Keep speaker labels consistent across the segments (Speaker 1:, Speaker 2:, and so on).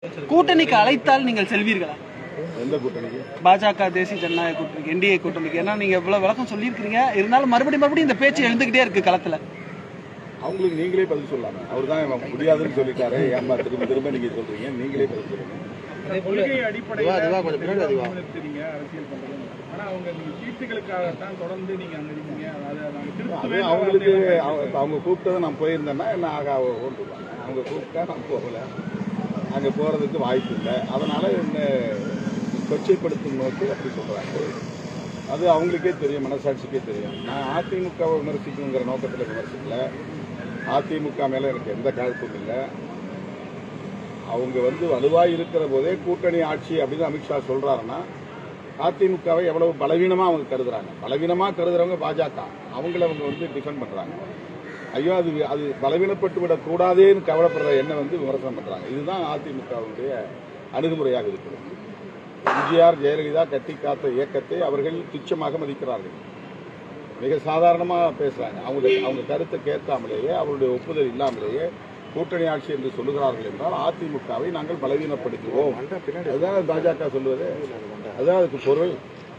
Speaker 1: கூட்டணிக்கு அழைத்தால் நீங்கள் செல்வீர்களா?
Speaker 2: எந்த கூட்டணிக்கு?
Speaker 1: பாஜக, தேசிய ஜனநாயக கூட்டணிக்கு, என்டிஏ கூட்டணிக்கு. ஏன்னா நீங்க இவ்வளவு விளக்கம் சொல்லியிருக்கீங்க, இருந்தாலும் மறுபடியும் இந்த பேச்சு எழுந்துகிட்டே இருக்கு களத்துல.
Speaker 2: அவங்களுக்கு நீங்களே பதில் சொல்லலாம். அவர் தான் முடியாதுன்னு சொல்லிட்டாரு, ஏமா திரும்ப திரும்ப நீங்க சொல்றீங்க, நீங்களே பதில் சொல்லுங்க. அவங்களுக்கு அவங்க கூப்பிட்டதை நான் போயிருந்தேன்னா என்ன ஆக ஓட்டுவாங்க. அவங்க கூப்பிட்டா நான் போகல, அங்க போறதுக்கு வாய்ப்பு இல்லை. அதனால என்ன கொச்சைப்படுத்தும் நோக்கி அப்படி சொல்றாங்க. அது அவங்களுக்கே தெரியும், மனசாட்சிக்கே தெரியும். நான் அதிமுகவை விமர்சிக்கணுங்கிற நோக்கத்தில் விமர்சிக்கல. அதிமுக மேல எனக்கு எந்த கருத்தும் இல்லை. அவங்க வலுவாய் இருக்கிற போதே கூட்டணி ஆட்சி அப்படின்னு அமித்ஷா சொல்றாருன்னா அதிமுகவை எவ்வளவு பலவீனமா அவங்க கருதுறாங்க. பலவீனமா கருதுறவங்க பாஜக, அவங்கள அவங்க டிஃபெண்ட் பண்றாங்க. ஐயோ அது பலவீனப்பட்டு விடக் கூடாதேன்னு கவலைப்படுற என்ன விமர்சனம் பண்றாங்க. இதுதான் அதிமுகவுடைய அணுகுமுறையாக இருக்கிறது. எம்ஜிஆர், ஜெயலலிதா கட்டி காத்த இயக்கத்தை அவர்கள் துச்சமாக மதிக்கிறார்கள். மிக சாதாரணமாக பேசுறாங்க. அவங்க கருத்தை கேட்காமலேயே, அவருடைய ஒப்புதல் இல்லாமலேயே கூட்டணி ஆட்சி என்று சொல்லுகிறார்கள் என்றால் அதிமுகவை நாங்கள் பலவீனப்படுத்துவோம். அதுதான் பாஜக சொல்லுவது. அதுதான் அதுக்கு பொருள்.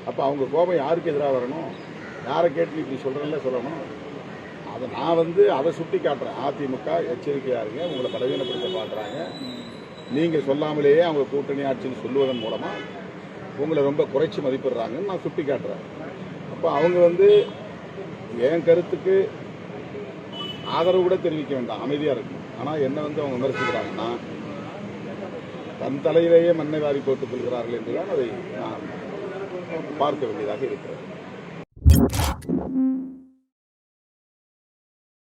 Speaker 2: அப்ப அவங்க கோபம் யாருக்கு எதிராக வரணும்? யாரை கேட்டு இப்படி சொல்றேன்ல சொல்லணும். அதை நான் அதை சுட்டி காட்டுறேன். அதிமுக எச்சரிக்கையா இருங்க, உங்களை பலவீனப்படுத்த பார்க்குறாங்க. நீங்க சொல்லாமலேயே அவங்க கூட்டணி ஆட்சின்னு சொல்லுவதன் மூலமா உங்களை ரொம்ப குறைச்சி மதிப்பிடுறாங்கன்னு நான் சுட்டி காட்டுறேன். அப்போ அவங்க என் கருத்துக்கு ஆதரவு கூட தெரிவிக்க வேண்டாம், அமைதியா இருக்கும். ஆனா என்ன அவங்க விமர்சிக்கிறாங்கன்னா தன் தலையிலேயே மண்ணை வாரி போட்டுக் கொள்கிறார்கள் என்றுதான் அதை நான் பார்க்க வேண்டியதாக இருக்கிறது.